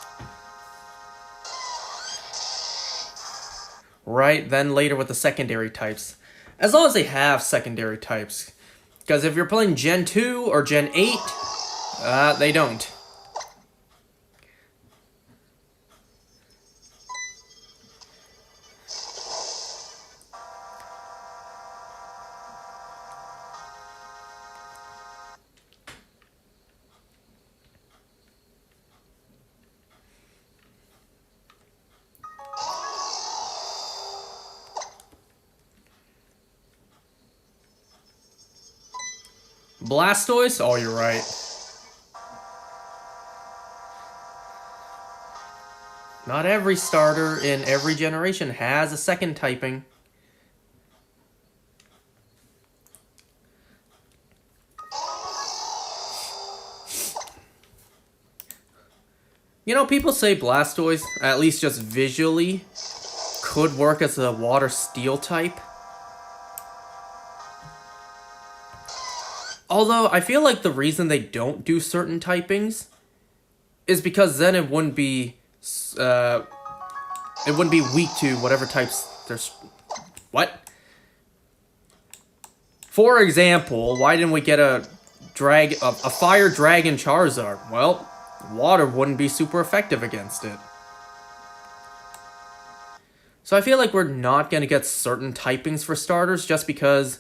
Right, then later with the secondary types. As long as they have secondary types. Because if you're playing Gen 2 or Gen 8, they don't. Blastoise? Oh, you're right. Not every starter in every generation has a second typing. You know, people say Blastoise, at least just visually, could work as a water steel type. Although, I feel like the reason they don't do certain typings is because then it wouldn't be weak to whatever types there's... What? For example, why didn't we get a fire dragon Charizard? Well, water wouldn't be super effective against it. So I feel like we're not going to get certain typings for starters just because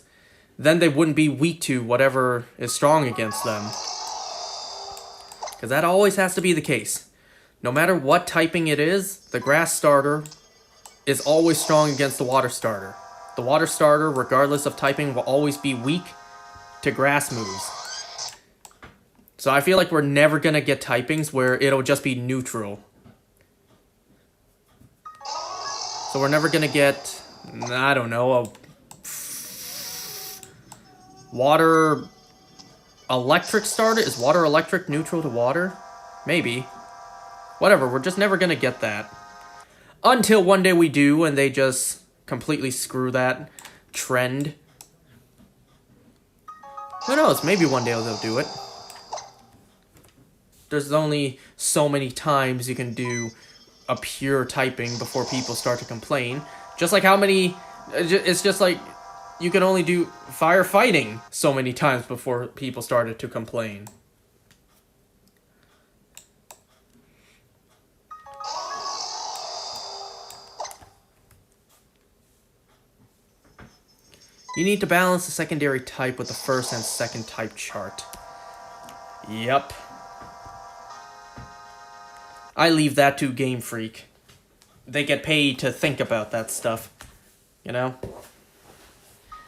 then they wouldn't be weak to whatever is strong against them. Because that always has to be the case. No matter what typing it is, the grass starter is always strong against the water starter. The water starter, regardless of typing, will always be weak to grass moves. So I feel like we're never going to get typings where it'll just be neutral. So we're never going to get, I don't know, a water electric starter? Is water electric neutral to water? Maybe. Whatever, we're just never going to get that. Until one day we do, and they just completely screw that trend. Who knows, maybe one day they'll do it. There's only so many times you can do a pure typing before people start to complain. Just like how many... It's just like you can only do firefighting so many times before people started to complain. You need to balance the secondary type with the first and second type chart. Yep. I leave that to Game Freak. They get paid to think about that stuff. You know?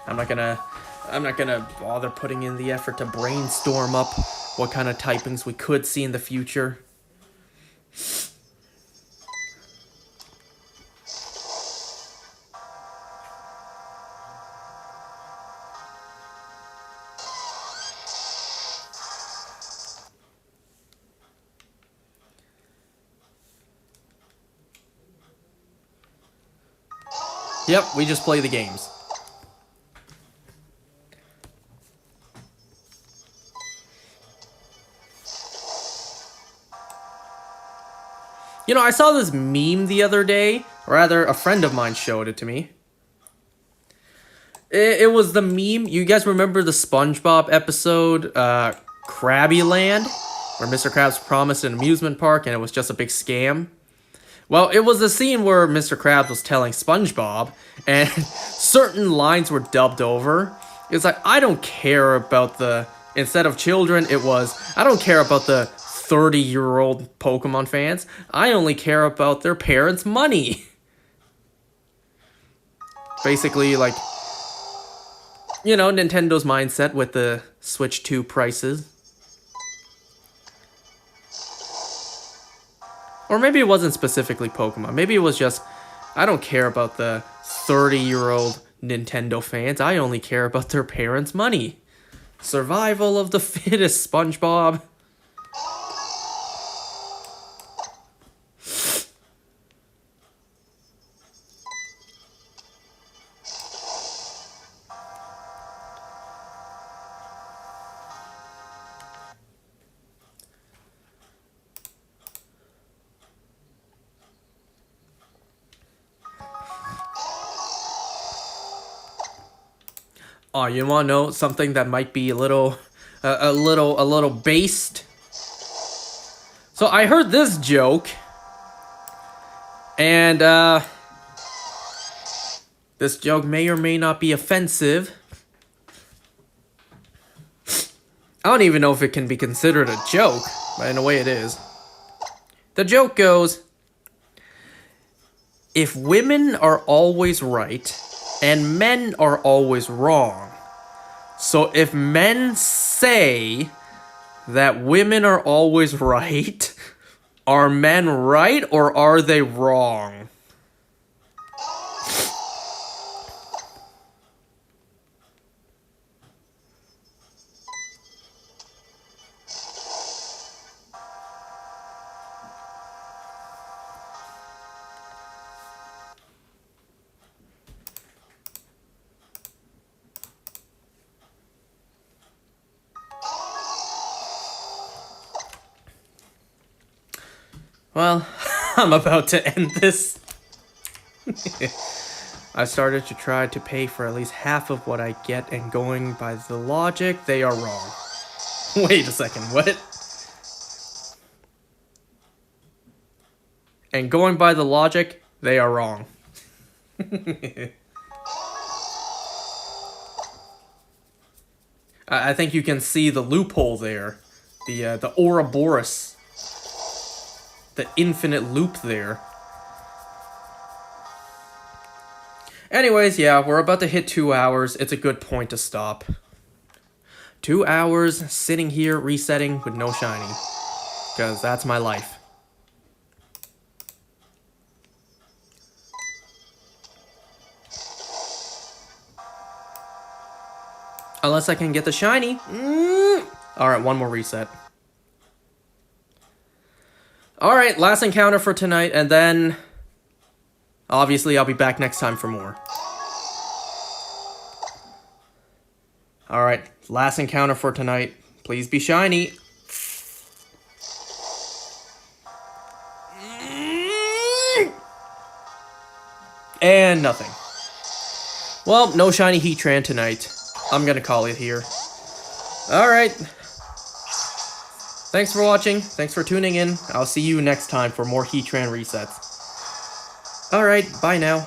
I'm not gonna bother putting in the effort to brainstorm up what kind of typings we could see in the future. Yep, we just play the games. You know, I saw this meme the other day. Or rather, a friend of mine showed it to me. It was the meme. You guys remember the SpongeBob episode, Krabby Land? Where Mr. Krabs promised an amusement park and it was just a big scam? Well, it was the scene where Mr. Krabs was telling SpongeBob, and certain lines were dubbed over. It's like, I don't care about the... Instead of children, it was, I don't care about the 30-year-old Pokemon fans. I only care about their parents' money. Basically, like, you know, Nintendo's mindset with the Switch 2 prices. Or maybe it wasn't specifically Pokemon. Maybe it was just, I don't care about the 30-year-old Nintendo fans. I only care about their parents' money. Survival of the fittest, SpongeBob. Oh, you want to know something that might be a little based? So I heard this joke, and this joke may or may not be offensive. I don't even know if it can be considered a joke, but in a way it is. The joke goes, if women are always right, and men are always wrong, so if men say that women are always right, are men right or are they wrong? Well, I'm about to end this. I started to try to pay for at least half of what I get, and going by the logic, they are wrong. Wait a second, what? And going by the logic, they are wrong. I think you can see the loophole there. The Ouroboros. The infinite loop there. Anyways, yeah, we're about to hit 2 hours. It's a good point to stop. 2 hours sitting here resetting with no shiny. Because that's my life. Unless I can get the shiny. Alright, one more reset. Alright, last encounter for tonight, and then obviously I'll be back next time for more. Alright, last encounter for tonight. Please be shiny. And nothing. Well, no shiny Heatran tonight. I'm gonna call it here. Alright. Thanks for watching. Thanks for tuning in. I'll see you next time for more Heatran resets. Alright, bye now.